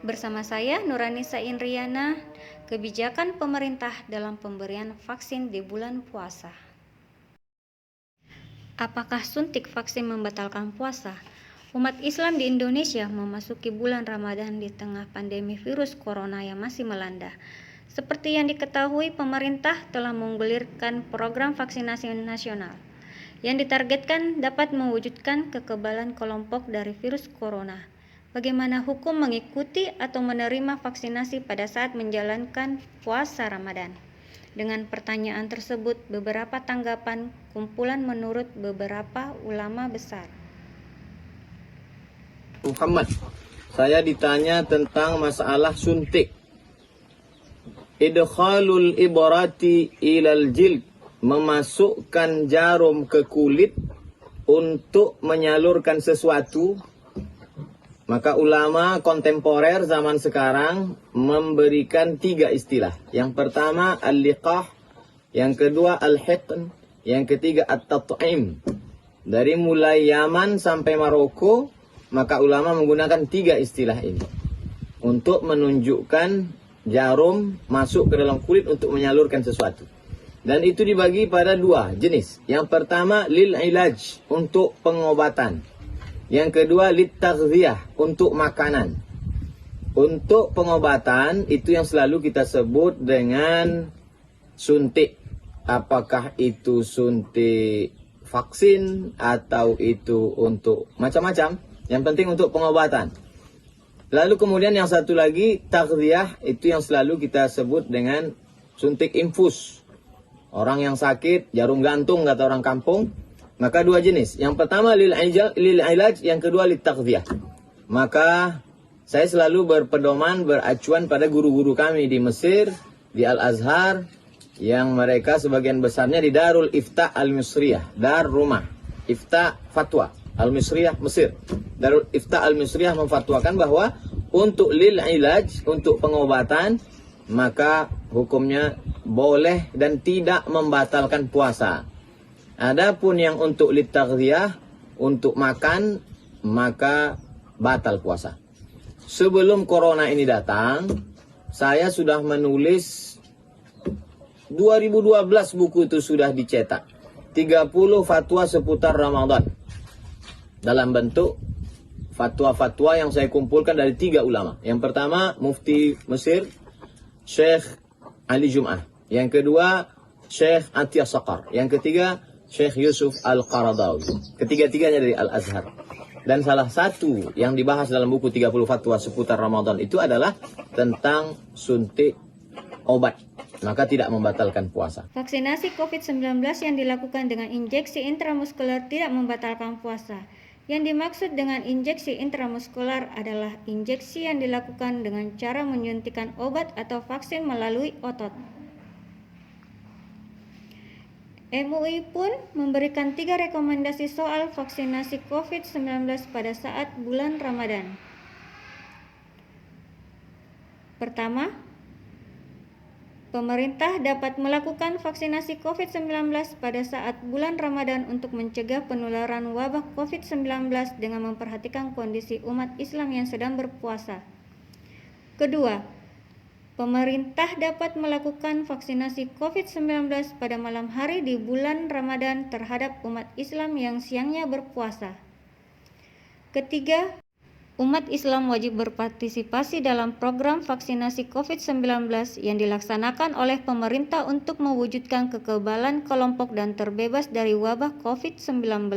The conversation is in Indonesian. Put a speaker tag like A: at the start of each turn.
A: Bersama saya Nuranisa Indriana, kebijakan pemerintah dalam pemberian vaksin di bulan puasa. Apakah suntik vaksin membatalkan puasa? Umat Islam di Indonesia memasuki bulan Ramadan di tengah pandemi virus corona yang masih melanda. Seperti yang diketahui, pemerintah telah menggulirkan program vaksinasi nasional yang ditargetkan dapat mewujudkan kekebalan kelompok dari virus corona. Bagaimana hukum mengikuti atau menerima vaksinasi pada saat menjalankan puasa Ramadan? Dengan pertanyaan tersebut, beberapa tanggapan kumpulan menurut beberapa ulama besar.
B: Muhammad, saya ditanya tentang masalah suntik. Idkhalul ibarati ilal jild, memasukkan jarum ke kulit untuk menyalurkan sesuatu. Maka ulama kontemporer zaman sekarang memberikan 3 istilah. Yang pertama al-liqah, yang kedua al-hiqn, yang ketiga at-tat'im. Dari mulai Yaman sampai Maroko, maka ulama menggunakan 3 istilah ini untuk menunjukkan jarum masuk ke dalam kulit untuk menyalurkan sesuatu. Dan itu dibagi pada 2 jenis. Yang pertama lil ilaj, untuk pengobatan. Yang kedua lit-taghziyah, untuk makanan. Untuk pengobatan itu yang selalu kita sebut dengan suntik. Apakah itu suntik vaksin atau itu untuk macam-macam. Yang penting untuk pengobatan. Lalu kemudian yang satu lagi taghziyah, itu yang selalu kita sebut dengan suntik infus. Orang yang sakit, jarum gantung kata orang kampung. Maka 2 jenis. Yang pertama lil ilaj, yang kedua lit taghziyah. Maka saya selalu beracuan pada guru-guru kami di Mesir, di Al-Azhar, yang mereka sebagian besarnya di Darul Ifta Al-Misriyah, Dar Rumah Ifta Fatwa Al-Misriyah, Mesir. Darul Ifta Al-Misriyah memfatwakan bahwa untuk lil ilaj, untuk pengobatan, maka hukumnya boleh dan tidak membatalkan puasa. Adapun yang untuk lit-taghziyah, untuk makan, maka batal puasa. Sebelum corona ini datang, saya sudah menulis 2012 buku itu sudah dicetak. 30 fatwa seputar Ramadan. Dalam bentuk fatwa-fatwa yang saya kumpulkan dari 3 ulama. Yang pertama, Mufti Mesir, Syekh Ali Jum'ah. Yang kedua, Syekh Atiyah Saqar. Yang ketiga, Syekh Yusuf Al-Qaradawi. Ketiga-tiganya dari Al-Azhar. Dan salah satu yang dibahas dalam buku 30 fatwa seputar Ramadan itu adalah tentang suntik obat. Maka tidak membatalkan puasa.
A: Vaksinasi COVID-19 yang dilakukan dengan injeksi intramuskuler tidak membatalkan puasa. Yang dimaksud dengan injeksi intramuskuler adalah injeksi yang dilakukan dengan cara menyuntikkan obat atau vaksin melalui otot. MUI pun memberikan 3 rekomendasi soal vaksinasi COVID-19 pada saat bulan Ramadan. Pertama, pemerintah dapat melakukan vaksinasi COVID-19 pada saat bulan Ramadan untuk mencegah penularan wabah COVID-19 dengan memperhatikan kondisi umat Islam yang sedang berpuasa. Kedua, pemerintah dapat melakukan vaksinasi COVID-19 pada malam hari di bulan Ramadan terhadap umat Islam yang siangnya berpuasa. Ketiga, umat Islam wajib berpartisipasi dalam program vaksinasi COVID-19 yang dilaksanakan oleh pemerintah untuk mewujudkan kekebalan kelompok dan terbebas dari wabah COVID-19.